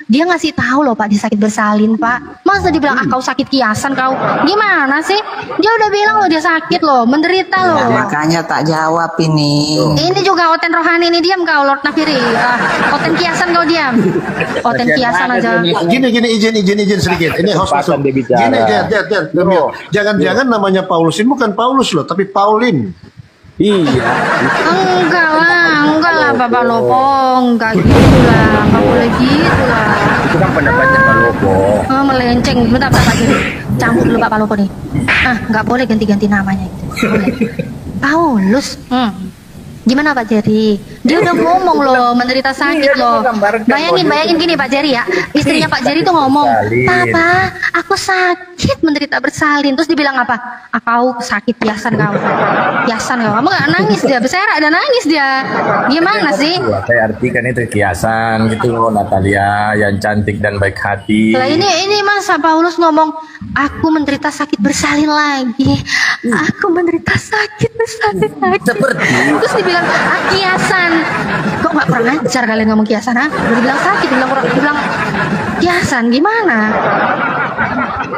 Dia ngasih tahu loh Pak, dia sakit bersalin Pak. Masa dibilang kau sakit kiasan kau? Gimana sih? Dia udah bilang loh dia sakit loh, menderita loh. Ya, makanya tak jawab ini. Ini juga Oten Rohani ini, diam kau Lord Nafiri. Oten kiasan kau diam. Oten kiasan aja. Gini izin sedikit. Ini host masuk. Gini, jangan-jangan namanya Paulus ini bukan Paulus loh, tapi Paulin. Iya. Enggak lah Bapak Lopo, enggak gitu lah, enggak boleh gitu lah. Itu kan pendapatnya Pak Lopo. Melenceng, bentar Pak Jerry, campur dulu Pak Lopo nih. Enggak boleh ganti-ganti namanya gitu. Boleh. Paulus, gimana Pak Jerry? Dia udah ngomong loh, menderita sakit loh. Bayangin gini Pak Jerry ya, istrinya Pak Jerry tuh ngomong, Papa, aku sakit menderita bersalin. Terus dibilang apa? Kau sakit kiasan kau. Kiasan kau. Kamu gak nangis dia, berserak dan nangis dia. Gimana sih? Saya artikan itu kiasan gitu loh, Natalia yang cantik dan baik hati. Lah ini masa Paulus ngomong, aku menderita sakit bersalin lagi. Aku menderita sakit bersalin lagi. Terus dibilang kiasan. Kok nggak kurang ajar kalian ngomong kiasan, ha? Udah bilang sakit, dibilang kiasan, gimana?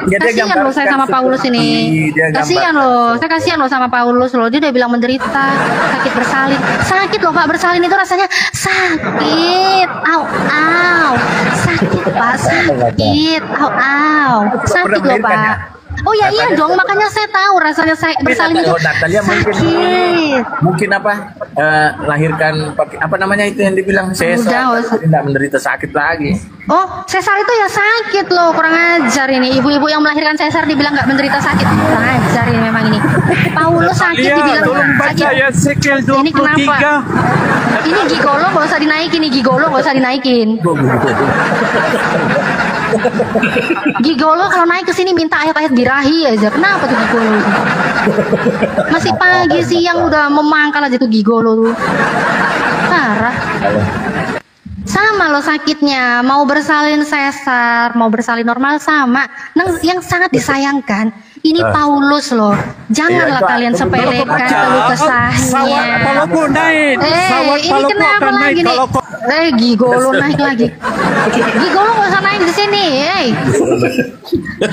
Kasihan loh saya sama Paulus ini. Kasihan loh, saya kasihan loh sama Paulus loh. Dia udah bilang menderita sakit bersalin. Sakit loh Pak, bersalin itu rasanya sakit. Au, sakit Pak, sakit. Au, sakit loh Pak. Oh ya iya dong, makanya saya tahu rasanya bersalin itu Natalia sakit. Mungkin apa lahirkan apa namanya itu yang dibilang sesar, tidak menderita sakit lagi. Oh, sesar itu ya sakit loh, kurang ajar ini. Ibu-ibu yang melahirkan sesar dibilang nggak menderita sakit, kurang ajar ini memang ini. Paulus sakit dibilang sakit. Ini kenapa? Ini gigolo nggak usah dinaikin, nih gigolo nggak usah dinaikin. Gigolo kalau naik ke sini minta ayat-ayat birahi aja. Kenapa tuh gigolo itu? Masih pagi siang udah memangkal aja tuh gigolo tuh. Parah. Sama loh sakitnya, mau bersalin sesar, mau bersalin normal sama. Yang sangat disayangkan, ini Paulus loh. Janganlah kalian sepelekan keluh kesahnya. Ini kenapa lagi nih? Gigolo naik lagi. Gigolo gak usah naik di sini.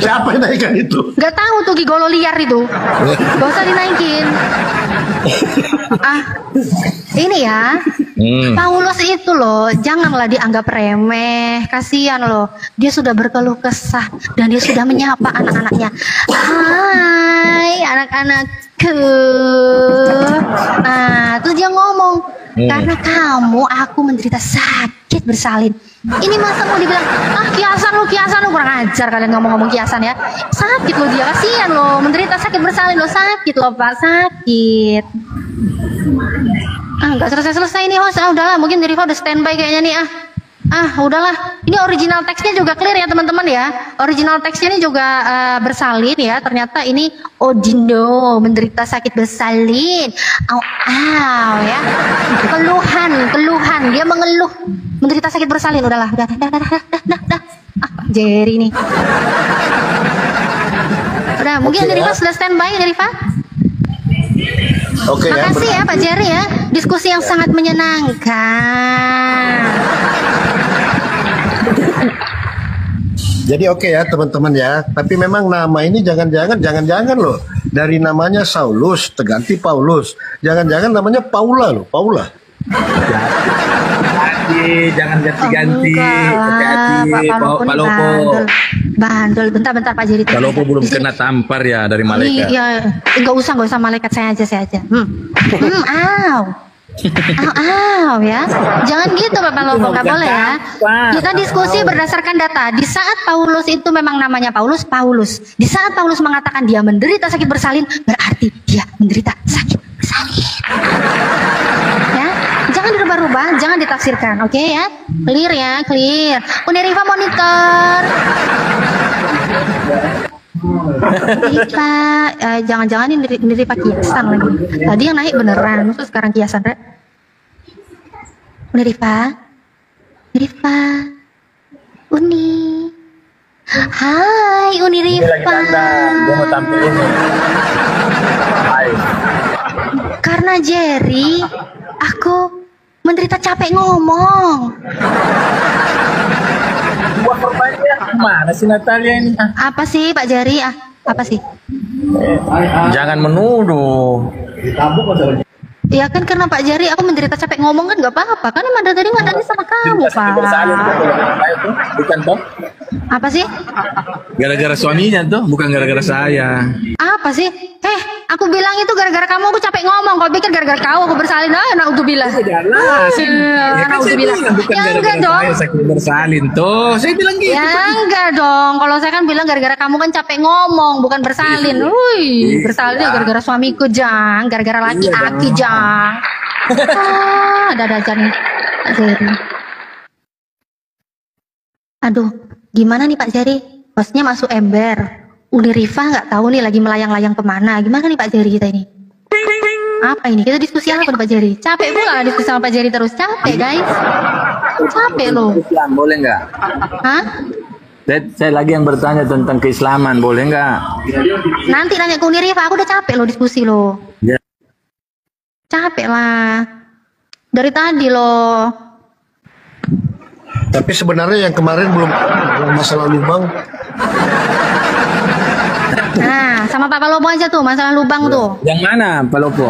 Siapa yang naikkan itu? Gak tahu tuh gigolo liar itu. Gak usah dinaikin. Ini ya. Paulus itu loh, janganlah dianggap remeh. Kasihan loh, dia sudah berkeluh kesah dan dia sudah menyapa anak-anaknya. Hai anak-anakku. Terus dia ngomong, karena kamu aku menderita sakit bersalin. Ini masa mau dibilang kiasan lu kurang ajar kalian ngomong-ngomong kiasan ya. Sakit loh dia, kasihan loh, menderita sakit bersalin loh, sakit loh Pak, sakit. Nggak selesai ini host. Udahlah, mungkin Riva udah standby kayaknya nih. Udahlah. Ini original teksnya juga clear ya teman-teman ya. Original teksnya ini juga bersalin ya. Ternyata ini Odino menderita sakit bersalin. Ya. Keluhan. Dia mengeluh menderita sakit bersalin. Udahlah, udah. Pak Jerry nih. Udah, mungkin Riva sudah standby Riva. Oke, makasih ya Pak Jerry ya, diskusi yang sangat menyenangkan. Jadi oke ya teman-teman ya, tapi memang nama ini jangan-jangan loh, dari namanya Saulus terganti Paulus, jangan-jangan namanya Paula loh, Paula. Jangan ganti-ganti, hati-hati, Pak Lopo. Bandel, bentar Pak Jerry. Pak Lopo belum kena tampar ya dari malaikat. Iya, nggak usah malaikat, saya aja. Ya. Jangan gitu Bapak Lopo, nggak boleh ya. Kita diskusi berdasarkan data. Di saat Paulus itu memang namanya Paulus. Di saat Paulus mengatakan dia menderita sakit bersalin, berarti dia menderita sakit bersalin. Ya, jangan dirubah-rubah, jangan ditafsirkan, oke ya? Clear ya, clear. Uniriva monitor. Riva, jangan-jangan ini Riva kiasan lagi. Tadi yang naik beneran, terus sekarang kiasan, Rek. Riva, Uni. Hai, Uni Riva. Dia mau tampil ini. Hai. Karena Jerry, aku menderita capek ngomong. Mana si Natalia ini? Apa sih Pak Jari? Apa sih? Jangan menuduh. Ya kan karena Pak Jari aku menderita capek ngomong kan nggak apa-apa. Kan emang dari tadi ngadani sama kamu Pak. Bukan toh? Apa sih? Gara-gara suaminya tuh, bukan gara-gara saya. Apa sih? Aku bilang itu gara-gara kamu aku capek ngomong. Kau pikir gara-gara kau aku bersalin? Anak udzubillah. Anak udzubillah. Ya enggak dong. Saya bersalin tuh. Saya bilang gitu. Ya enggak dong. Kalau saya kan bilang gara-gara kamu kan capek ngomong, bukan bersalin. Wih, bersalin ya gara-gara suamiku Jang, gara-gara laki-laki Jang. Ada aja nih Pak Jari. Aduh, gimana nih Pak Jari? Bosnya masuk ember. Unirifa nggak tahu nih lagi melayang-layang kemana. Gimana nih Pak Jari kita ini? Apa ini? Kita diskusi apa nih Pak Jari? Capek pula diskusi sama Pak Jari terus. Capek guys. Capek loh. Islam boleh nggak? Hah? Saya lagi yang bertanya tentang keislaman, boleh nggak? Nanti nanya ke Unirifa. Aku udah capek loh diskusi loh. Ya. Capek lah. Dari tadi loh. Tapi sebenarnya yang kemarin belum masalah lubang. Nah, sama Pak Palopo aja tuh masalah lubang tuh. Yang mana, Pak Lopo?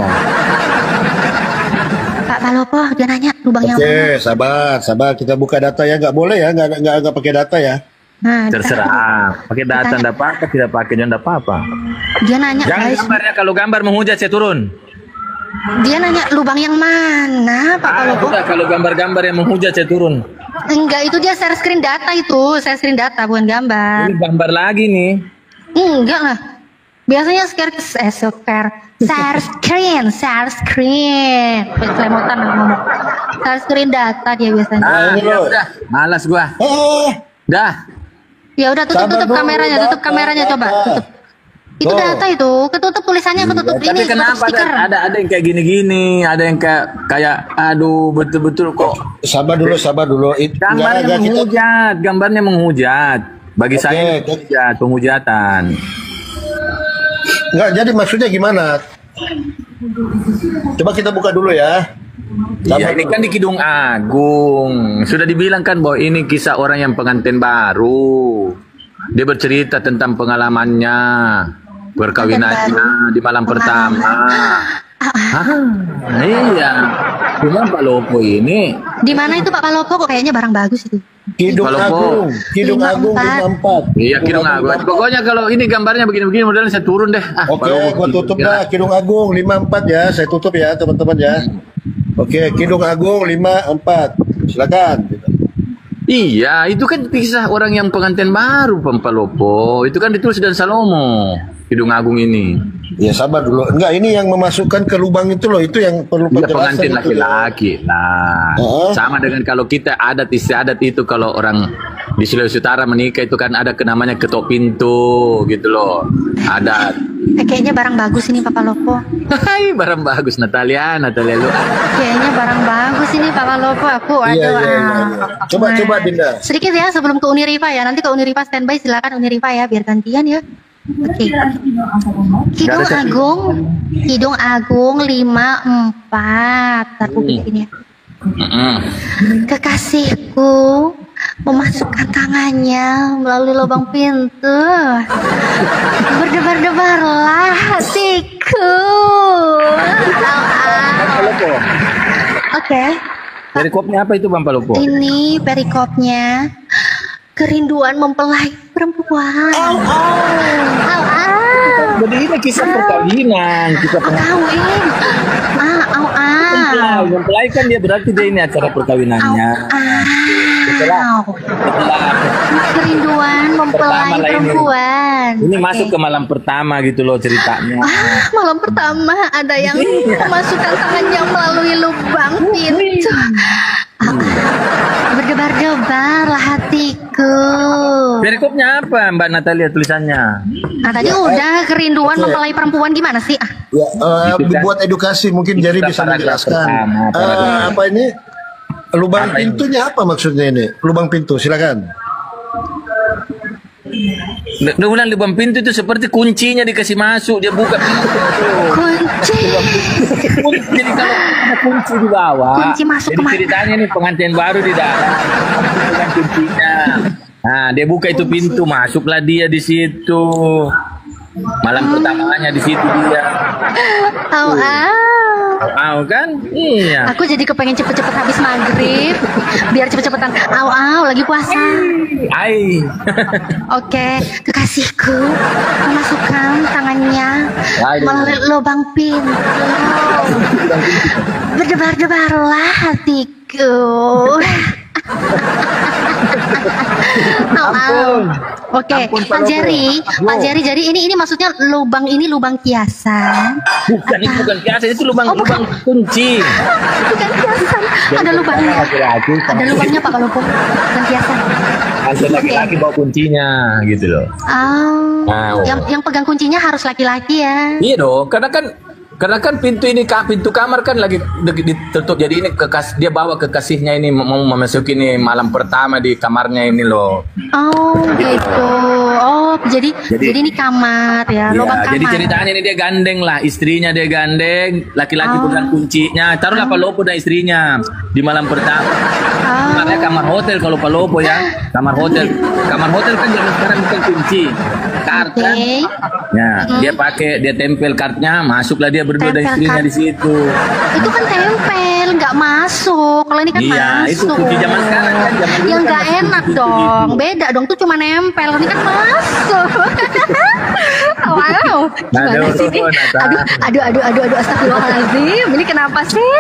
Pak Palopo dia nanya lubang yang mana. Oke, sabar. Kita buka data ya. Nggak boleh ya, nggak pakai data ya. Nah, Terserah. Pakai data Ditanya. enggak apa-apa, tidak pakai enggak apa-apa. dia nanya Jangan guys. gambarnya, kalau gambar menghujat saya turun. Dia nanya lubang yang mana Pak Palopo? Udah, kalau gambar-gambar yang menghujat saya turun. Enggak, itu dia share screen data itu. Share screen data bukan gambar. Ini gambar lagi nih. Enggak lah. Biasanya share screen. Kelemotan aku ngomong. Share screen data dia biasanya. ini loh. Udah, malas gua. Dah. Ya udah Sabar tutup dulu, kameranya, tutup data. kameranya coba, tutup. Itu Tuh. data itu, ketutup tulisannya, ketutup Tapi ini, ketutup kenapa stiker. ada yang kayak gini-gini, ada yang kayak aduh betul-betul kok Sabar dulu. gambarnya menghujat, gambarnya menghujat. Bagi saya Oke. menghujat, penghujatan. Nggak, jadi maksudnya gimana? Coba kita buka dulu ya. Iya, ini kan di Kidung Agung. Sudah dibilang kan bahwa ini kisah orang yang pengantin baru. Dia bercerita tentang pengalamannya, perkawinannya di malam pertama. Hah, iya. Cuma Pak Lopo ini Di mana itu Pak Palopo kok kayaknya barang bagus itu. Kidung Kalau Agung, Kidung 54. Agung 54. iya Kidung Agung. Pokoknya kalau ini gambarnya begini-begini modelnya saya turun deh. Oke, Pak Lopo, gua tutup gila. dah Kidung Agung 54 ya. Saya tutup ya, teman-teman ya. Oke, Kidung Agung 54. Silakan. Iya, itu kan kisah orang yang pengantin baru Pak Lopo. Itu kan ditulis dan Salomo. Kidung Agung ini. Ya sabar dulu. Enggak, ini yang memasukkan ke lubang itu loh, itu yang perlu Dia penjelasan pengantin itu ya. laki-laki lah. Oh. Sama dengan kalau kita adat istiadat itu kalau orang di Sulawesi Utara menikah itu kan ada namanya ketok pintu gitu loh. Ada. Kayaknya barang bagus ini Pak Palopo. Hai, barang bagus Natalia lu. Kayaknya barang bagus ini Pak Palopo. Aku Iya, aduh. iya. Coba Dinda. Sedikit ya sebelum ke Unirifa ya. Nanti ke Unirifa standby silakan Unirifa ya biar gantian ya. Oke. Kidung Agung 54. Aku bikin ya. Kekasihku memasukkan tangannya melalui lubang pintu. Berdebar-debarlah hatiku. Oke. Perikopnya apa itu Bang Palopo? Ini perikopnya. Kerinduan mempelai perempuan. Jadi ini kisah perkawinan, kisah Kawin. mempelai kan dia berarti dia ini acara perkawinannya. Setelah Kerinduan mempelai Pertama lah ini. perempuan. Ini Oke. masuk ke malam pertama gitu loh ceritanya. Malam pertama ada yang memasukkan tangannya melalui lubang pintu. Berdebar-debarlah hatiku. Perikopnya apa Mbak Natalia tulisannya? Nah tadi udah kerinduan mempelai perempuan gimana sih? Ya, Itu kan- buat edukasi mungkin itu Jerry kan bisa paragraf menjelaskan. pertama, paragraf. Apa ini? Lubang Apa ini? pintunya apa maksudnya ini? Lubang pintu, silakan. Ulang lubang pintu itu seperti kuncinya dikasih masuk, dia buka pintu. Kunci. Jadi kalau ada kunci di bawah, Kunci masuk jadi kemana? ceritanya nih pengantin baru di dalam, dengan kuncinya. Nah, dia buka itu pintu, masuklah dia di situ. Malam pertamanya di situ dia. Au, Tahu kan? Iya. aku jadi kepengen cepet-cepet habis maghrib, biar cepet-cepetan. Au, lagi puasa. Ai. Oke, kekasihku memasukkan tangannya Aduh. melalui lubang pintu. Berdebar-debarlah hatiku. Au. Oke, Ampun, Pak Pak Jerry, Lopo. Pak Jerry, jadi ini maksudnya lubang ini lubang kiasan. Bukan, itu bukan kiasan, itu lubang Oh, bukan. kunci. Bukan kiasan, ada lubangnya. Laki-laki Ada lubangnya Pak kalau bukan kiasan. Ada laki-laki bawa kuncinya gitu loh. Oh, Wow. yang pegang kuncinya harus laki-laki ya. Iya dong, karena kan pintu kamar kan lagi ditutup, jadi ini dia bawa kekasihnya ini mau memasuki ini malam pertama di kamarnya ini loh. Oh gitu. Oh jadi ini kamar ya, Ya, lubang kamar. jadi ceritanya ini dia gandeng lah, istrinya dia gandeng, laki-laki pegang kuncinya, taruhlah Palopo dan istrinya di malam pertama. Kamarnya kamar hotel kalau Palopo ya, kamar hotel kan zaman sekarang bukan kunci, kartu kan. Oke. Ya, dia tempel kartunya, masuklah dia berdua dan Tempel istrinya kart. di situ. Itu kan tempel, nggak masuk. Kalau ini kan Iya, itu masuk. kunci zaman sekarang kan, zaman dulu Yang kan nggak masih enak kunci dong. gitu. Beda dong, tuh cuma nempel. Kalau ini kan masuk. Wow, gimana Aduh, sih ini? Nata. Aduh, astagfirullahaladzim. Ini kenapa sih?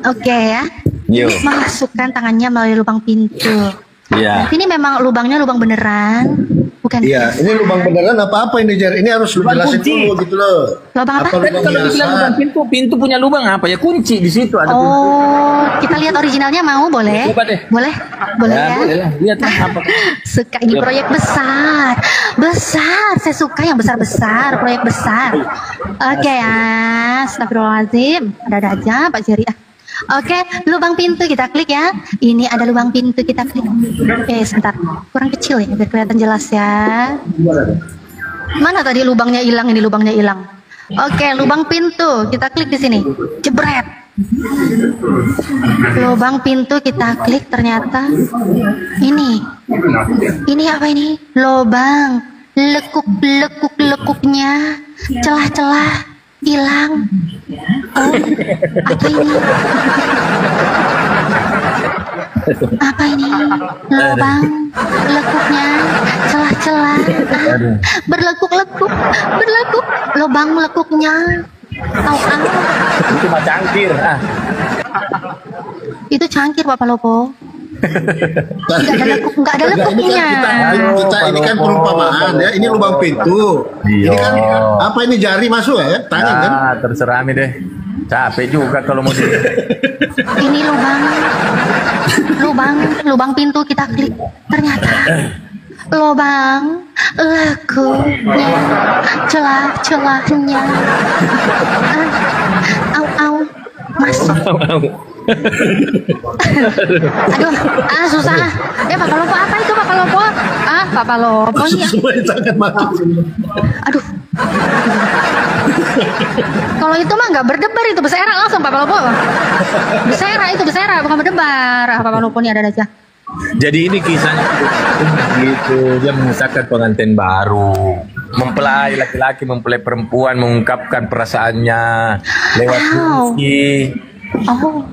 Oke ya. Yuk. Masukkan tangannya melalui lubang pintu. Iya. Ini memang lubangnya lubang beneran, bukan? Iya, ini lubang beneran apa ini Jer? Ini harus lu Lubang jelasin kunci. dulu gitu loh. Lubang apa? Tapi lubang kalau biasa? dibilang lubang pintu punya lubang apa ya? Kunci di situ ada kunci. Oh, kita lihat originalnya mau boleh? Coba deh. Boleh? Boleh ya? Boleh lah, lihat lah apa. Suka ini proyek besar. Besar, saya suka yang besar-besar, proyek besar. Oke ya, astagfirullahaladzim. Ada aja Pak Jerry. Oke, lubang pintu kita klik ya. Ini ada lubang pintu kita klik. Oke, sebentar. Kurang kecil ya, biar kelihatan jelas ya. Mana tadi lubangnya hilang? Ini lubangnya hilang. Oke, lubang pintu kita klik di sini. Jebret. Lubang pintu kita klik, ternyata ini apa ini? Lubang lekuknya, celah-celah hilang. Oh, apa ini? Apa ini? Lubang lekuknya, celah-celah, berlekuk, lubang lekuknya. Tahu kan? Itu mah cangkir. Itu cangkir Pak Palopo. Nggak ada lekuknya. Kita ini kan perumpamaan ya. Ini lubang pintu. Iya. Ini kan apa ini jari masuk ya? Tangan kan? Terserah mi deh. Capek juga kalau mau di. Ini lubang pintu kita klik, ternyata lubang lekuknya, celah-celahnya. Au, masuk. Aduh, susah. Pak Palopo apa itu Pak Palopo? Pak Palopo ya. Semua di tangan masuk. Aduh. Kalau itu mah nggak berdebar, itu berserak langsung Pak Palopo. Berserak, bukan berdebar. Pak Palopo ini ada aja. Jadi ini kisahnya gitu, dia mengisahkan pengantin baru, mempelai laki-laki, mempelai perempuan, mengungkapkan perasaannya lewat Wow. puisi. Oh.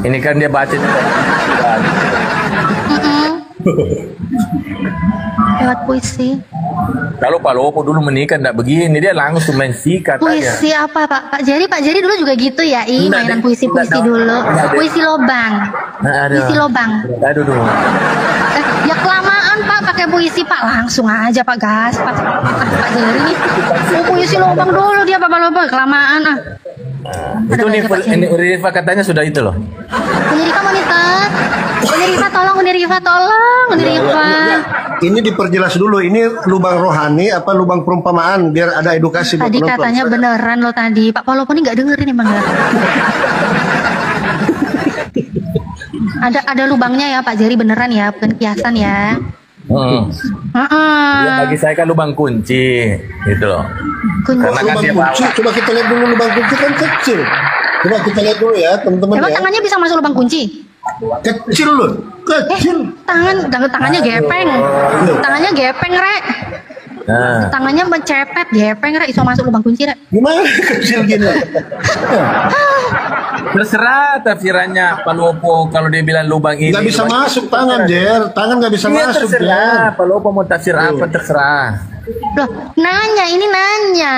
Ini kan dia baca juga. Lewat puisi. Kalau Palopo dulu menikah enggak begini, dia langsung main sikat aja. Puisi apa Pak Jerry? Pak Jerry dulu juga gitu ya? Enggak, Mainan deh. puisi-puisi Enggak, dulu. enggak, deh. Puisi lobang. Puisi lobang. Aduh. Ya kelamaan Pak pakai puisi Pak, langsung aja Pak gas. Pak Jerry nih. Puisi lobang dulu dia Pak Palopo, kelamaan Itu Rifa katanya sudah itu loh. Unirifa monitor. Unirifa tolong. Ini diperjelas dulu. Ini lubang rohani apa lubang perumpamaan biar ada edukasi. buat Tadi penonton. katanya beneran loh tadi. Pak Palopo ini nggak dengerin emang ya. Ada lubangnya ya Pak Jerry, beneran ya, bukan kiasan ya. Ya, bagi saya kan lubang kunci gitu loh. Karena kan Lubang dia kunci, bawa. coba kita lihat dulu lubang kunci kan kecil. Coba kita lihat dulu ya teman-teman Emang ya. tangannya bisa masuk lubang kunci? Kecil loh, kecil. Tangannya gepeng. Tangannya gepeng, Rek. Nah. Tangannya mencepet, gepeng, Rek. Iso masuk lubang kunci, Rek. Gimana kecil gini? Terserah tafsirannya Pak Lopo kalau dia bilang lubang ini. Nggak bisa masuk tangan, Jer. Tangan nggak bisa Iya, masuk, Jer. terserah. Pak Lopo mau tafsir apa terserah. Loh, nanya.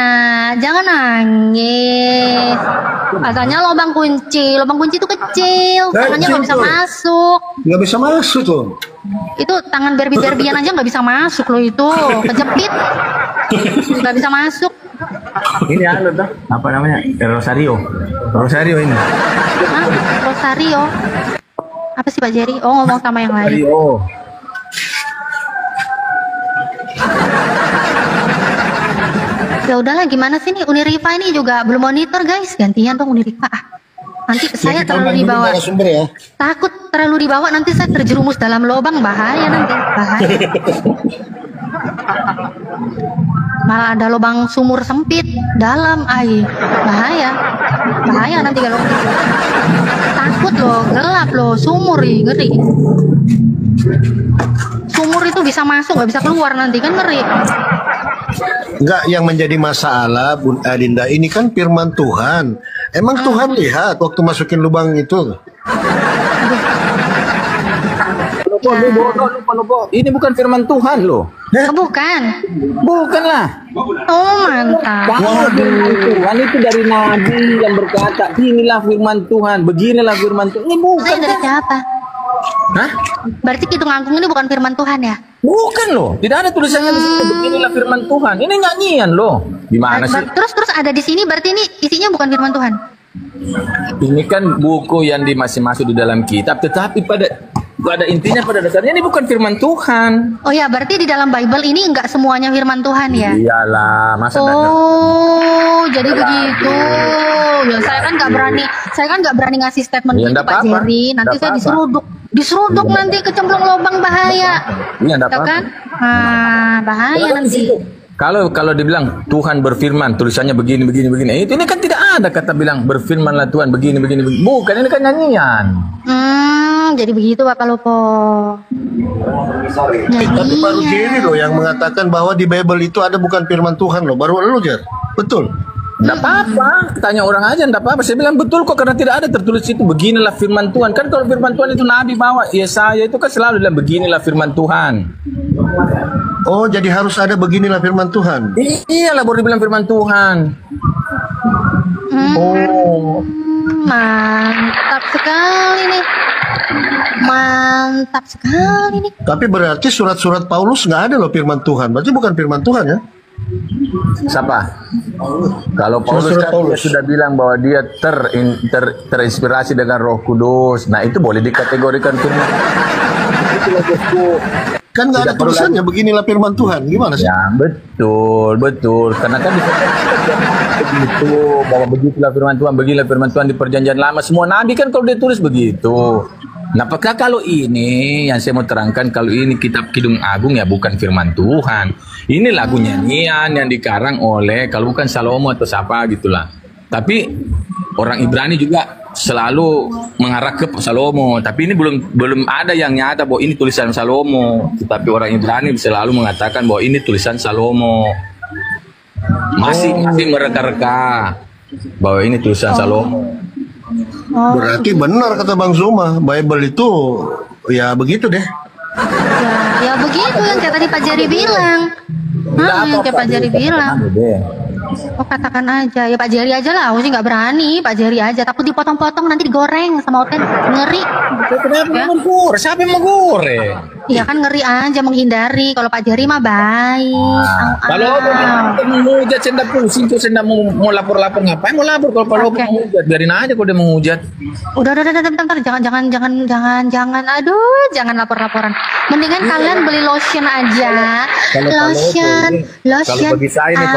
Jangan nangis. Katanya lubang kunci itu kecil. Tangannya nggak bisa Kecil tuh. masuk. Nggak bisa masuk tuh. Itu tangan Barbie-Barbian aja nggak bisa masuk loh itu. Kejepit. Nggak bisa masuk. Ini anu tuh, apa namanya? Rosario. Rosario ini. Hah? Rosario. Apa sih Pak Jerry? Oh, ngomong sama yang lain. Rosario. Ya udahlah, gimana sih nih Uniriva ini juga belum monitor, guys. Gantian dong Uniriva. Nanti saya Kita terlalu undang dulu dibawa. narasumber ya. Takut terlalu dibawa nanti saya terjerumus dalam lubang, bahaya nanti. Bahaya. Malah ada lubang sumur sempit dalam air. Bahaya. Bahaya nanti kalau gitu. Takut loh, gelap loh, sumur ih, ngeri. Sumur itu bisa masuk, nggak bisa keluar nanti, kan ngeri. Enggak, yang menjadi masalah Bun Adinda ini kan firman Tuhan. Emang Tuhan lihat waktu masukin lubang itu? Lopo, lu bodoh lu, Pak Lopo. Ini bukan firman Tuhan loh. Oh, bukan. Bukanlah. Oh, mantap. Kalau firman Tuhan itu dari Nabi yang berkata, inilah firman Tuhan, beginilah firman Tuhan. Ini bukan. Saya dari siapa? Hah? Berarti Kidung Agung ini bukan firman Tuhan ya? Bukan loh. Tidak ada tulisannya di sini, beginilah firman Tuhan. Ini nyanyian loh. Gimana sih? Terus ada di sini, berarti ini isinya bukan firman Tuhan. Ini kan buku yang masih masuk di dalam kitab, tetapi pada intinya, pada dasarnya ini bukan firman Tuhan. Oh ya, berarti di dalam Bible ini enggak semuanya firman Tuhan ya? Iyalah, masa Oh, jadi begitu. Ya saya kan nggak berani ngasih statement Ya, gitu nggak Pak apa-apa. Jerry. Nanti Nggak saya apa-apa. diseruduk nanti kecemplung lubang, bahaya. Iya, enggak Ya apa-apa. kan? Bahaya nanti. Kalau dibilang Tuhan berfirman, tulisannya begini. Ini kan tidak ada kata bilang berfirmanlah Tuhan begini. Bukan, ini kan nyanyian. Jadi begitu Bapak Lopo. Tapi baru Jerry loh yang mengatakan bahwa di Bible itu ada bukan firman Tuhan loh. Baru lu, Jer. Betul. Enggak apa-apa, tanya orang aja enggak apa-apa. Saya bilang betul kok karena tidak ada tertulis itu beginilah firman Tuhan. Kan kalau firman Tuhan itu Nabi bawa, Yesaya itu kan selalu bilang beginilah firman Tuhan. Oh, jadi harus ada beginilah firman Tuhan. Iyalah baru dibilang firman Tuhan. Oh, Mantap sekali nih. Mantap sekali nih. tapi berarti surat-surat Paulus nggak ada loh firman Tuhan. Berarti bukan firman Tuhan ya? Siapa? Kalau Paulus Surat kan Paulus. dia sudah bilang bahwa dia terinspirasi dengan Roh Kudus. Nah, itu boleh dikategorikan firman. Itulah bosku. Kan nggak ada Tidak perlu tulisannya beginilah firman Tuhan. Gimana sih? Ya, betul. Karena kan begitu bahwa begitulah firman Tuhan, beginilah firman Tuhan di perjanjian lama. Semua nabi kan kalau dia tulis begitu. Nah, apakah kalau ini yang saya mau terangkan, kalau ini kitab Kidung Agung ya bukan firman Tuhan. Ini lagu nyanyian yang dikarang oleh, kalau bukan Salomo atau siapa gitulah. Tapi orang Ibrani juga selalu mengarah ke Salomo. Tapi ini belum ada yang nyata bahwa ini tulisan Salomo. Tetapi orang Ibrani selalu mengatakan bahwa ini tulisan Salomo. Masih mereka-reka bahwa ini tulisan Salomo. Berarti benar kata Bang Zuma, Bible itu ya begitu deh. Ya begitu yang kayak tadi Pak Jerry bilang. Yang kayak Pak Jerry bilang. Oh, katakan aja. Ya Pak Jerry aja lah. Aku sih nggak berani. Pak Jerry aja. Takut dipotong-potong nanti digoreng sama Oten. Ngeri. Kenapa mau goreng? Siapa yang mau goreng? Iya kan ngeri aja, menghindari. Kalau Pak Jerry mah baik. Kalau menghujat saya ndak pusing, saya ndak mau lapor-lapor, ngapain mau lapor kalau Pak Lopo menghujat, biarin aja kalau dia menghujat. Udah, bentar. Jangan. Aduh, jangan lapor-laporan. Mendingan kalian beli lotion aja. Kalau Lotion. bagi saya nih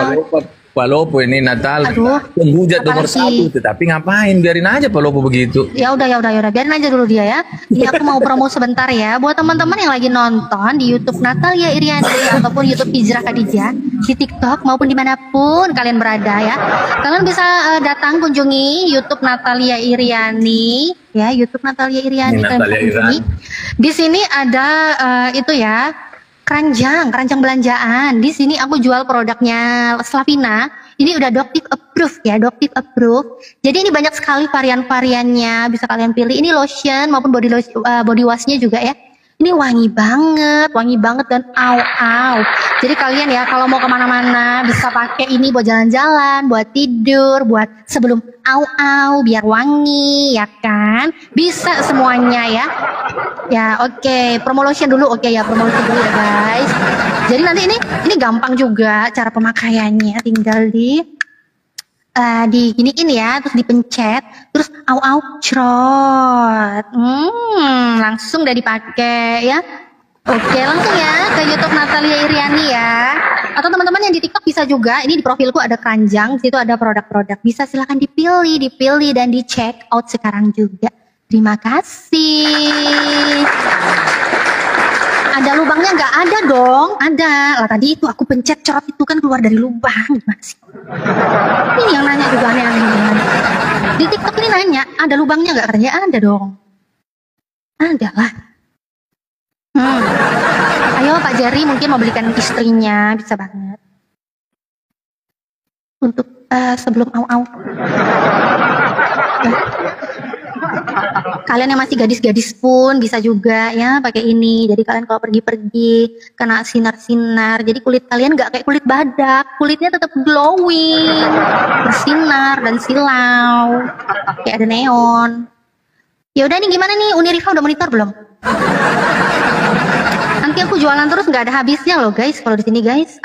Palopo ini Natal Aduh, penghujat nomor apalagi. 1, tetapi ngapain, biarin aja Palopo begitu. Ya udah, biarin aja dulu dia ya. Ini aku mau promo sebentar ya buat teman-teman yang lagi nonton di YouTube Natalia Iriani ataupun YouTube Hijrah Khadijah di TikTok maupun dimanapun kalian berada ya. Kalian bisa datang kunjungi YouTube Natalia Iriani ya, YouTube Natalia Iriani. Kalian bisa kunjungi. Di sini ada itu ya, keranjang belanjaan. Di sini aku jual produknya Slavina. Ini udah Doctive approved ya, Doctive approved. Jadi ini banyak sekali varian-variannya, bisa kalian pilih. Ini lotion maupun body washnya juga ya. Ini wangi banget dan au. Jadi kalian ya kalau mau kemana-mana bisa pakai ini buat jalan-jalan, buat tidur, buat sebelum au biar wangi ya kan. Bisa semuanya ya. Ya oke, promo lotion dulu ya guys. Jadi nanti ini gampang juga cara pemakaiannya, tinggal diginiin ya, terus dipencet, terus au crot, langsung udah dipakai ya. Oke, langsung ya ke YouTube Natalia Iriani ya. Atau teman-teman yang di TikTok bisa juga. Ini di profilku ada keranjang, di situ ada produk-produk. Bisa silahkan dipilih dan di check out sekarang juga. Terima kasih. Ada lubangnya nggak? Ada dong, ada. Lah tadi itu aku pencet cerot itu kan keluar dari lubang. Gimana sih? Ini yang nanya juga aneh-aneh. Di TikTok ini nanya, ada lubangnya nggak? Katanya ada dong. Ada lah. Ayo Pak Jari mungkin mau belikan istrinya, bisa banget. Untuk sebelum au. Kalian yang masih gadis-gadis pun bisa juga ya pakai ini. Jadi kalian kalau pergi-pergi kena sinar-sinar, jadi kulit kalian nggak kayak kulit badak, kulitnya tetap glowing, bersinar dan silau, kayak ada neon. Ya udah nih, gimana nih, Uniriva udah monitor belum? Nanti aku jualan terus nggak ada habisnya loh guys kalau di sini guys.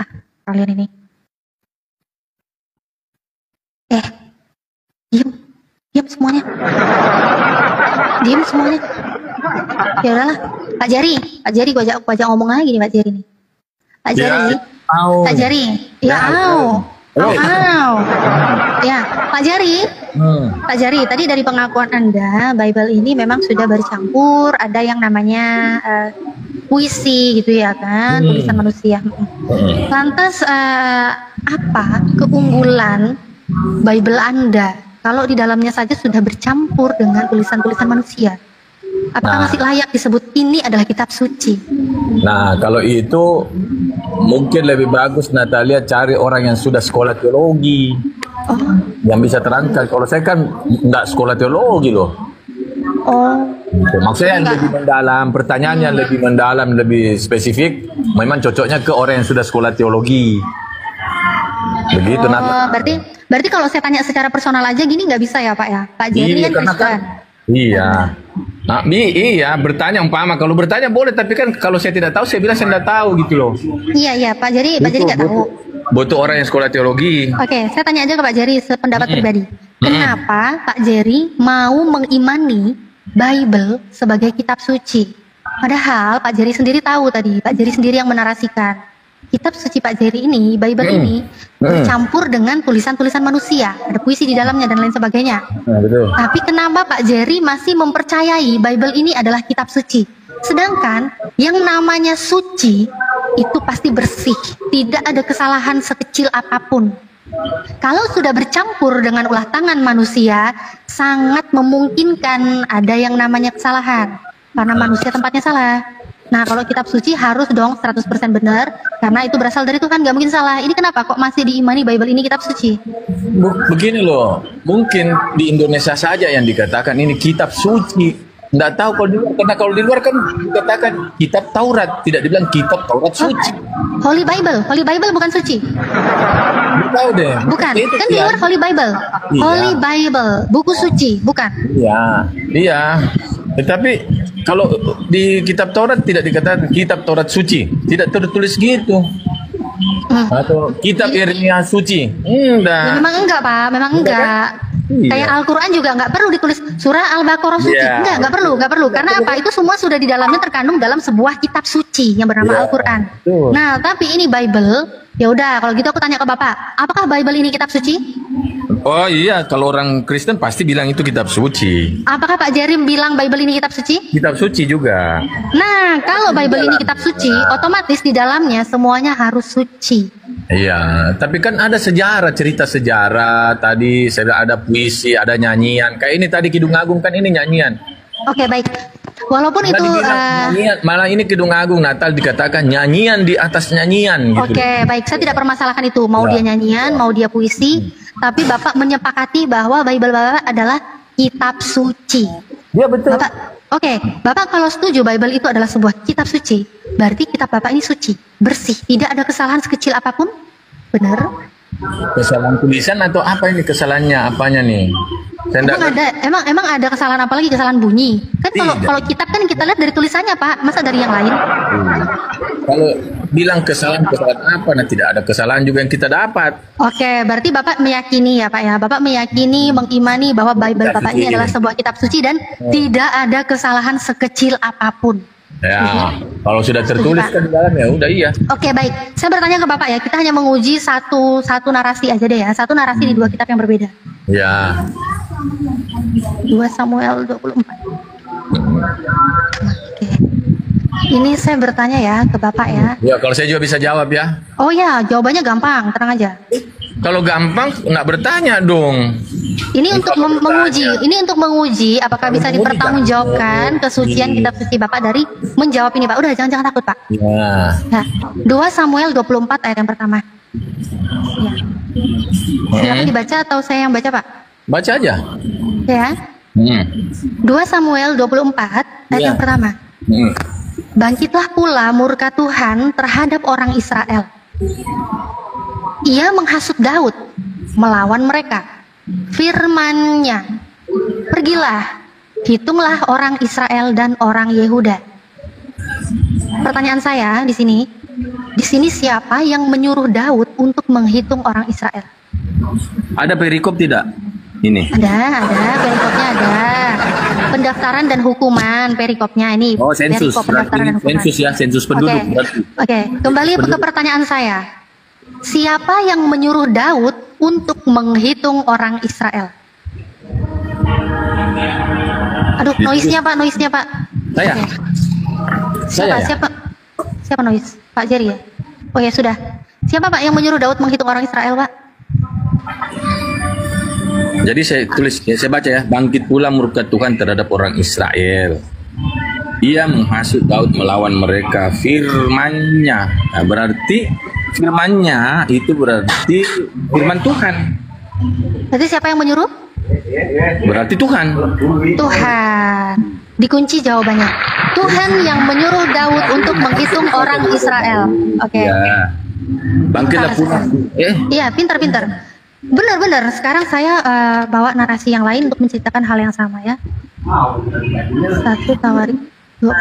Kalian ini. Diam semuanya. Ya udahlah, Pak Jari gua ajak ngomong lagi nih Pak Jari nih. Pak Jari. Pak Jari. Ya Ya, Pak Jari. Pak Jari, tadi dari pengakuan Anda, Bible ini memang sudah bercampur, ada yang namanya puisi gitu ya kan, tulisan manusia. Lantas apa keunggulan Bible Anda kalau di dalamnya saja sudah bercampur dengan tulisan-tulisan manusia? Apakah masih layak disebut ini adalah kitab suci? Nah, kalau itu mungkin lebih bagus Natalia cari orang yang sudah sekolah teologi, yang bisa terangkan. Kalau saya kan nggak sekolah teologi loh. Maksudnya yang lebih mendalam, pertanyaannya lebih mendalam, lebih spesifik, memang cocoknya ke orang yang sudah sekolah teologi. Begitu. Berarti kalau saya tanya secara personal aja gini nggak bisa ya Pak ya? Pak Jerry kan Kristen. Iya. Nah, iya, bertanya umpama. Kalau bertanya boleh, tapi kan kalau saya tidak tahu, saya bilang saya tidak tahu gitu loh. Iya, Pak Jerry nggak tahu. Butuh orang yang sekolah teologi. Oke, saya tanya aja ke Pak Jerry sependapat pribadi. Kenapa Pak Jerry mau mengimani Bible sebagai kitab suci? Padahal Pak Jerry sendiri tahu tadi, Pak Jerry sendiri yang menarasikan. Kitab suci Pak Jerry ini, Bible ini bercampur dengan tulisan-tulisan manusia, ada puisi di dalamnya dan lain sebagainya. Betul. Tapi kenapa Pak Jerry masih mempercayai Bible ini adalah kitab suci? Sedangkan yang namanya suci itu pasti bersih, tidak ada kesalahan sekecil apapun. Kalau sudah bercampur dengan ulah tangan manusia, sangat memungkinkan ada yang namanya kesalahan, karena manusia tempatnya salah. Nah, kalau kitab suci harus dong 100% benar, karena itu berasal dari Tuhan, nggak mungkin salah. Ini kenapa kok masih diimani Bible ini kitab suci? Begini loh, mungkin di Indonesia saja yang dikatakan ini kitab suci. Nggak tahu kalau di luar, karena kalau di luar kan dikatakan kitab Taurat, tidak dibilang kitab Taurat suci. Holy Bible bukan suci. Nggak tahu deh. Bukan, kan di luar Holy Bible. Iya. Holy Bible, buku suci, bukan. Iya. Tetapi kalau di kitab Taurat tidak dikatakan kitab Taurat suci, tidak tertulis gitu. Atau kitab Yeremia suci. Ya, memang enggak Pak, memang enggak. Iya. Kayak Al-Quran juga nggak perlu ditulis surah Al-Baqarah suci. Iya. Nggak perlu. Karena apa? Itu semua sudah di dalamnya terkandung dalam sebuah kitab suci yang bernama Iya, Al-Quran. betul. Nah, tapi ini Bible. Ya udah, kalau gitu aku tanya ke Bapak, apakah Bible ini kitab suci? Oh iya, kalau orang Kristen pasti bilang itu kitab suci. Apakah Pak Jerim bilang Bible ini kitab suci? Kitab suci juga. Nah, kalau Bible ini kitab suci, otomatis di dalamnya semuanya harus suci. Iya, tapi kan ada sejarah, cerita sejarah. Tadi saya bilang ada puisi, ada nyanyian. Kayak ini tadi Kidung Agung kan ini nyanyian. Oke, baik. Walaupun Malah itu dibilang nyanyian, malah ini Kidung Agung Natal dikatakan nyanyian di atas nyanyian gitu. Oke, baik. Saya tidak permasalahkan itu. Mau dia nyanyian, mau dia puisi. Tapi Bapak menyepakati bahwa Bible Bapak adalah kitab suci. Iya betul. Bapak kalau setuju Bible itu adalah sebuah kitab suci, berarti kitab Bapak ini suci, bersih, tidak ada kesalahan sekecil apapun. Benar? Kesalahan tulisan atau apa ini kesalahannya? Apanya nih? Saya Emang ada kesalahan apa lagi? Kesalahan bunyi. Kan kalau kitab kan kita lihat dari tulisannya, Pak. Masa dari yang lain? Kalau bilang kesalahan apa? Nah, tidak ada kesalahan juga yang kita dapat. Oke, berarti Bapak meyakini ya, Pak ya. Bapak meyakini, mengimani bahwa Bible Bapak ini adalah sebuah kitab suci dan tidak ada kesalahan sekecil apapun. Ya, kalau sudah tertulis kan di dalam ya udah iya. Oke, baik. Saya bertanya ke Bapak ya. Kita hanya menguji satu narasi aja deh ya. Satu narasi di dua kitab yang berbeda. Ya. 2 Samuel 24. Oke. Ini saya bertanya ya ke Bapak ya. Ya, kalau saya juga bisa jawab ya. Oh ya, jawabannya gampang, tenang aja. Kalau gampang nggak bertanya dong. Ini untuk menguji apakah bisa dipertanggungjawabkan kesucian kitab suci Bapak dari menjawab ini, Pak. Udah, jangan takut, Pak. Ya. Nah, 2 Samuel 24 ayat yang pertama. Ya. Silakan dibaca atau saya yang baca, Pak? Baca aja. Ya. 2 Samuel 24 ayat yang pertama. Bangkitlah pula murka Tuhan terhadap orang Israel. Ia menghasut Daud melawan mereka. Firman-Nya, pergilah, hitunglah orang Israel dan orang Yehuda. Pertanyaan saya di sini siapa yang menyuruh Daud untuk menghitung orang Israel? Ada perikop tidak? Ini. Ada perikopnya ada. Pendaftaran dan hukuman perikopnya ini. Oh, sensus. Perikop pendaftaran dan hukuman. Sensus ya, sensus penduduk. Oke, kembali ke pertanyaan saya. Siapa yang menyuruh Daud untuk menghitung orang Israel? Aduh, noise-nya Pak. Saya. Siapa? Saya. Siapa noise? Pak Jerry ya? Oh ya sudah. Siapa Pak yang menyuruh Daud menghitung orang Israel, Pak? Jadi saya tulis, saya baca ya. Bangkit pula murka Tuhan terhadap orang Israel. Ia menghasut Daud melawan mereka. Firman-Nya. Nah, berarti firman-Nya itu berarti firman Tuhan. Berarti siapa yang menyuruh? Berarti Tuhan. Tuhan. Dikunci jawabannya. Tuhan yang menyuruh Daud untuk menghitung orang Israel. Oke. Ya. Bangkitlah pula. Iya, pintar. Benar. Sekarang saya bawa narasi yang lain untuk menceritakan hal yang sama ya. 1 Tawarik 21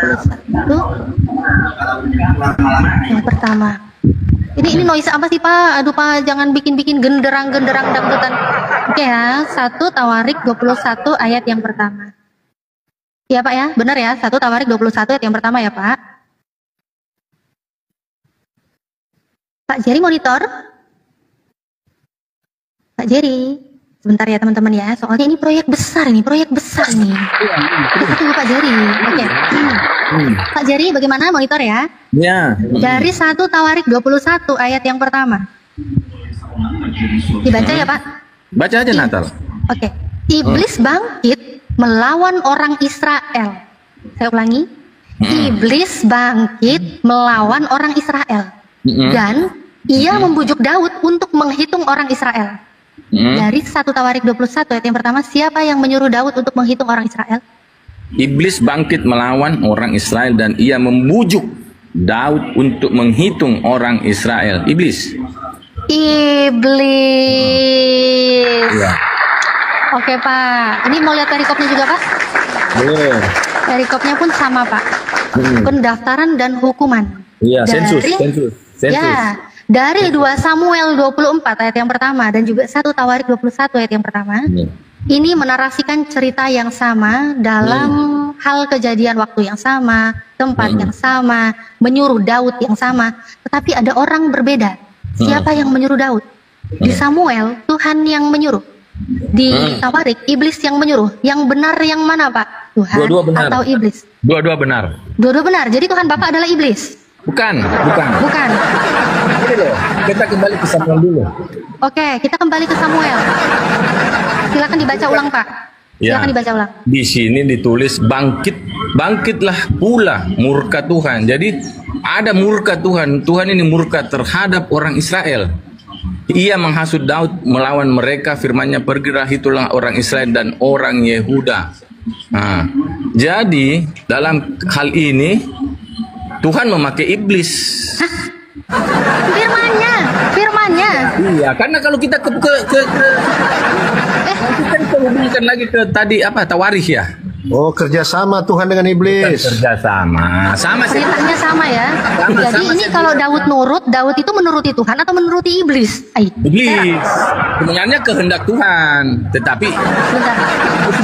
yang pertama. Ini noise apa sih Pak? Aduh Pak, jangan bikin genderang dangdutan. Oke ya, 1 Tawarik 21 ayat yang pertama. Iya Pak ya, benar ya, 1 Tawarik 21 ayat yang pertama ya Pak. Pak Jerry monitor. Pak Jerry, sebentar ya teman-teman ya, soalnya ini proyek besar nih. Kita tunggu Pak Jerry. Oke. Pak Jerry, bagaimana monitor ya? Ya. Dari 1 Tawarik 21 ayat yang pertama. Dibaca ya Pak? Baca aja Natal. Oke. Iblis bangkit melawan orang Israel. Saya ulangi. Iblis bangkit melawan orang Israel. Dan ia membujuk Daud untuk menghitung orang Israel. Dari 1 Tawarik 21 ayat yang pertama, siapa yang menyuruh Daud untuk menghitung orang Israel? Iblis bangkit melawan orang Israel dan ia membujuk Daud untuk menghitung orang Israel. Iblis. Ya. Oke Pak, ini mau lihat perikopnya juga Pak? Boleh. Perikopnya pun sama Pak. Pendaftaran dan hukuman. Iya, sensus. Ya, dari 2 Samuel 24 ayat yang pertama dan juga 1 Tawarik 21 ayat yang pertama. ini menarasikan cerita yang sama dalam hal kejadian waktu yang sama, tempat yang sama, menyuruh Daud yang sama, tetapi ada orang berbeda. Siapa yang menyuruh Daud? Di Samuel, Tuhan yang menyuruh. Di Tawarik, iblis yang menyuruh. Yang benar yang mana, Pak? Tuhan Dua-dua benar. atau iblis? Dua-dua benar. Dua-dua benar. Jadi Tuhan Bapak adalah iblis? Bukan. Bukan. Ini loh, kita kembali ke Samuel dulu. Oke, kita kembali ke Samuel. Silakan dibaca ulang, Pak. Silakan dibaca ulang. Di sini ditulis bangkitlah pula murka Tuhan. Jadi ada murka Tuhan. Tuhan ini murka terhadap orang Israel. Ia menghasut Daud melawan mereka, firman-Nya, pergilah itulah orang Israel dan orang Yehuda. Nah, jadi dalam hal ini Tuhan memakai iblis. Firman-Nya. Iya, karena kalau kita kita hubungkan lagi ke tadi apa Tawarikh ya. Oh, kerjasama Tuhan dengan iblis. Kerjasama, sama sih. Perintahnya sama ya. Jadi sama ini sih. kalau Daud itu menuruti Tuhan atau menuruti iblis? Iblis. Sebenarnya kehendak Tuhan, tetapi Bentar.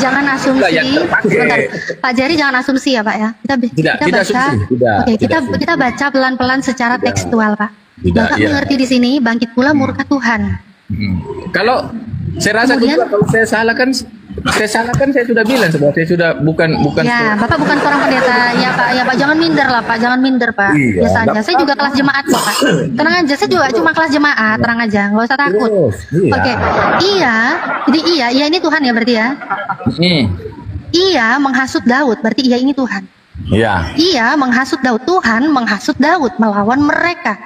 Jangan asumsi. Enggak, yang terpakai. Bentar. Pak Jerry jangan asumsi ya, Pak ya. Kita Tidak baca. asumsi. Tidak, Oke, tidak asumsi. kita baca pelan-pelan secara tekstual, Pak. Tidak, Bapak iya. mengerti di sini bangkit pula murka Tuhan. Kalau saya rasa Kemudian- juga kalau saya salahkan saya sudah bilang sebab saya sudah bukan Ya, Bapak bukan seorang pendeta. Ya Pak, jangan minder lah Pak, jangan minder Pak. Iya, Biasa aja. Saya juga kelas jemaat kok Pak. Tenang aja, saya juga cuma kelas jemaat, tenang aja, nggak usah takut. Terus, iya. Oke, jadi iya ini Tuhan ya berarti ya. Iya menghasut Daud, berarti iya ini Tuhan. Iya. Iya menghasut Daud, Tuhan menghasut Daud melawan mereka.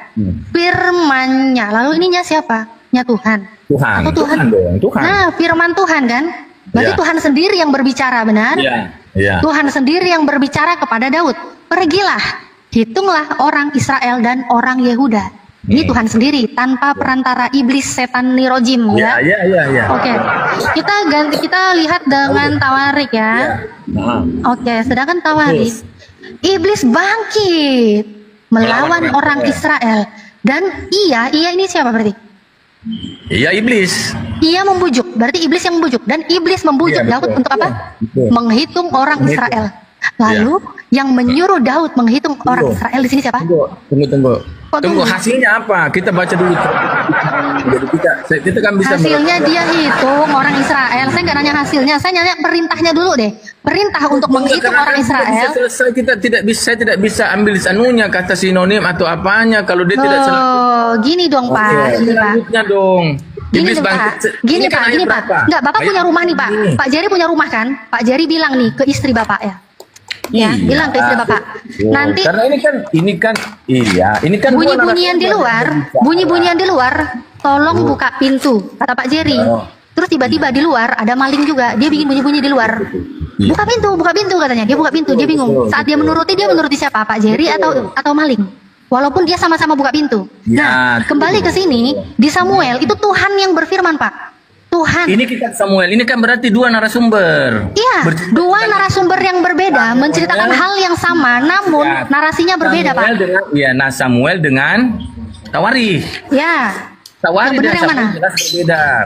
Firman-Nya, lalu ininya siapa? Nya Tuhan. Tuhan. Atau Tuhan? Dong, Tuhan. Nah, firman Tuhan kan? Berarti Ya. Tuhan sendiri yang berbicara, benar? Iya. Iya. Tuhan sendiri yang berbicara kepada Daud. Pergilah, hitunglah orang Israel dan orang Yehuda. Ini Tuhan sendiri tanpa perantara iblis setan nirojim ya. Iya. Oke. Kita lihat dengan Tawarik ya. Nah, Oke, sedangkan Tawarik iblis bangkit melawan orang Israel dan ia ini siapa berarti? iya iblis. Ia membujuk, berarti iblis yang membujuk dan iblis membujuk Iya, Daud betul. untuk apa? Betul. Menghitung orang Israel. Lalu yang menyuruh Daud menghitung orang Israel di sini siapa? Tunggu. Kok Tunggu, tunggu? hasilnya apa? Kita baca dulu. Jadi kita kan bisa Hasilnya dia hitung orang Israel. Saya nggak nanya hasilnya, saya nanya perintahnya dulu deh. Perintah untuk menghitung orang Israel. Saya tidak bisa ambil anunya kata sinonim atau apanya kalau dia tidak Oh, gini dong Pak, gini Pak. selanjutnya dong. Gini Iblis dong, Pak. bangkit. Gini Ini kan Pak, ayat gini Pak. berapa? Enggak, Bapak Ayat punya rumah nih Pak. ini. Pak Jerry punya rumah kan? Pak Jerry bilang nih ke istri Bapak ya. Ya, Iya. bilang ke istri Bapak. Oh, Nanti karena ini kan bunyi-bunyian di luar, bunyi-bunyian di luar, tolong buka pintu, kata Pak Jerry. Oh. Terus tiba-tiba di luar ada maling juga, dia bikin bunyi-bunyi di luar. Iya. Buka pintu katanya, dia buka pintu, dia bingung. Saat dia menuruti siapa? Pak Jerry atau maling? Walaupun dia sama-sama buka pintu. Ya, Nah, kembali ke sini di Samuel itu Tuhan yang berfirman, Pak. Tuhan. Ini kita Samuel, ini kan berarti dua narasumber. Iya, dua narasumber yang berbeda menceritakan hal yang sama, namun Ya, narasinya berbeda, Pak. Samuel dengan Tawarikh. Ya. Tawarikh Yang benar dan yang Samuel mana? jelas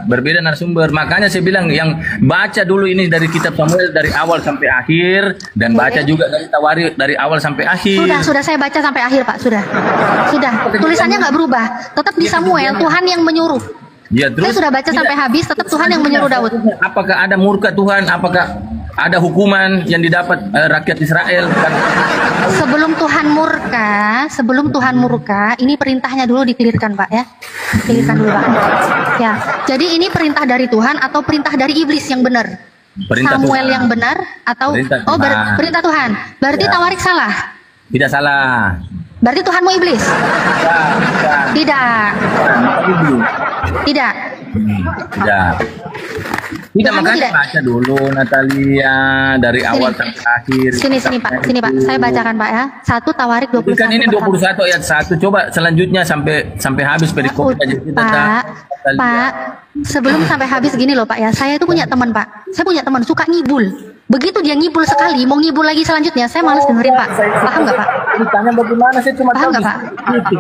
berbeda narasumber. Makanya saya bilang yang baca dulu ini dari kitab Samuel dari awal sampai akhir dan baca juga dari Tawarikh dari awal sampai akhir. Sudah saya baca sampai akhir, Pak. Sudah. Tulisannya nggak berubah. Tetap di Samuel, Tuhan yang menyuruh. Ya, Saya sudah baca sampai habis, tetap Tuhan yang menyuruh Daud. Apakah ada murka Tuhan? Apakah ada hukuman yang didapat rakyat Israel? Kan? Sebelum Tuhan murka, ini perintahnya dulu dikelirkan, Pak ya. Kelirkan dulu, Pak. Ya. Jadi ini perintah dari Tuhan atau perintah dari iblis yang benar? Perintah Samuel Tuhan. yang benar atau Perintah Tuhan. perintah Tuhan. Berarti Ya. Tawarik salah. Tidak salah. Berarti Tuhan mau iblis? Tidak. Tidak. Tidak. Tidak, Kamu makanya tidak. baca dulu Natalia dari awal sampai akhir. Sini Pak. Saya bacakan Pak ya. 1 Tawarik 21. Kan ini 21 ayat 1. Coba selanjutnya sampai habis perikop aja kita. Pak, sebelum sampai habis gini loh Pak ya. Saya itu punya teman Pak. Saya punya teman suka ngibul. Begitu dia ngibul sekali, mau ngibul lagi selanjutnya, saya malas dengerin Pak. Paham nggak Pak? Ditanya bagaimana sih cuma Paham nggak Pak?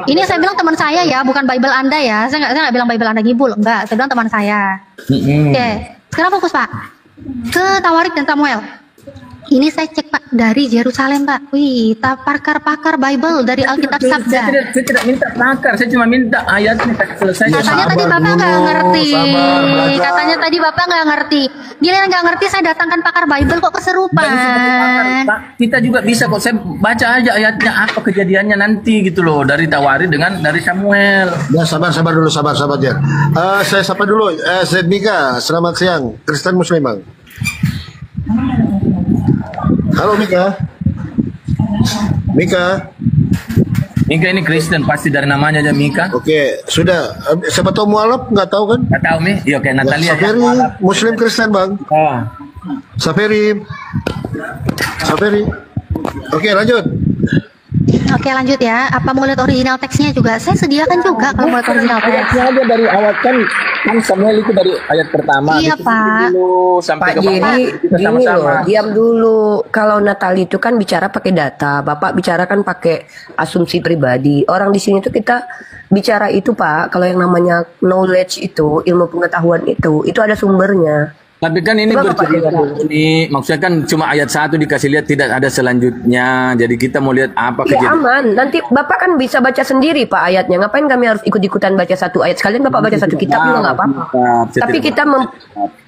Ini saya bilang teman saya ya, bukan Bible Anda ya. Saya nggak bilang Bible Anda ngibul, enggak. Saya bilang teman saya. Oke, sekarang fokus Pak. ke Tawarik dan Samuel. Ini saya cek Pak dari Yerusalem Pak. Wih, pakar Bible dari Alkitab Sabda. Saya tidak minta pakar, saya cuma minta ayatnya selesai. Katanya tadi Sabar Bapak nggak dulu, ngerti. sabar, belajar. Katanya tadi Bapak nggak ngerti. Giliran nggak ngerti saya datangkan pakar Bible kok keserupan. Pak, kita juga bisa kok. Saya baca aja ayatnya apa kejadiannya nanti gitu loh, dari Tawari dengan dari Samuel. Ya sabar dulu, sabar Jer. Saya sapa dulu, Mika, selamat siang, Kristen Muslim Bang. Halo Mika. Mika. Mika ini Kristen pasti dari namanya aja Mika. Oke, sudah. Siapa tahu mualaf nggak tahu kan? Nggak tahu Mi? Iya kayak Natalia. Saferi, Muslim Kristen Bang. Oh. Saferi. Oke, lanjut. Oke lanjut ya. Apa mau lihat original teksnya juga? Saya sediakan juga kalau mau lihat original teks. Ayatnya aja dari awal kan Samuel itu dari ayat pertama. Iya, Itu Pak. Dulu, sampai Pak ke Jerry, bawah. Kita gini sama-sama. loh, diam dulu. Kalau Natali itu kan bicara pakai data, Bapak bicara kan pakai asumsi pribadi. Orang di sini tuh kita bicara itu Pak, kalau yang namanya knowledge itu, ilmu pengetahuan itu ada sumbernya. Tapi kan ini Coba Bapak bercerita lihat dulu. ini maksudnya kan cuma ayat 1 dikasih lihat tidak ada selanjutnya. Jadi kita mau lihat apa Ya kejadian. aman, nanti Bapak kan bisa baca sendiri Pak ayatnya. Ngapain kami harus ikut-ikutan baca satu ayat? Sekalian Bapak baca satu kitab juga nggak apa-apa. Tapi kita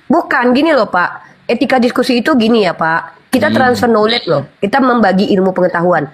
bukan gini loh Pak. Etika diskusi itu gini ya Pak. Kita transfer knowledge loh. Kita membagi ilmu pengetahuan.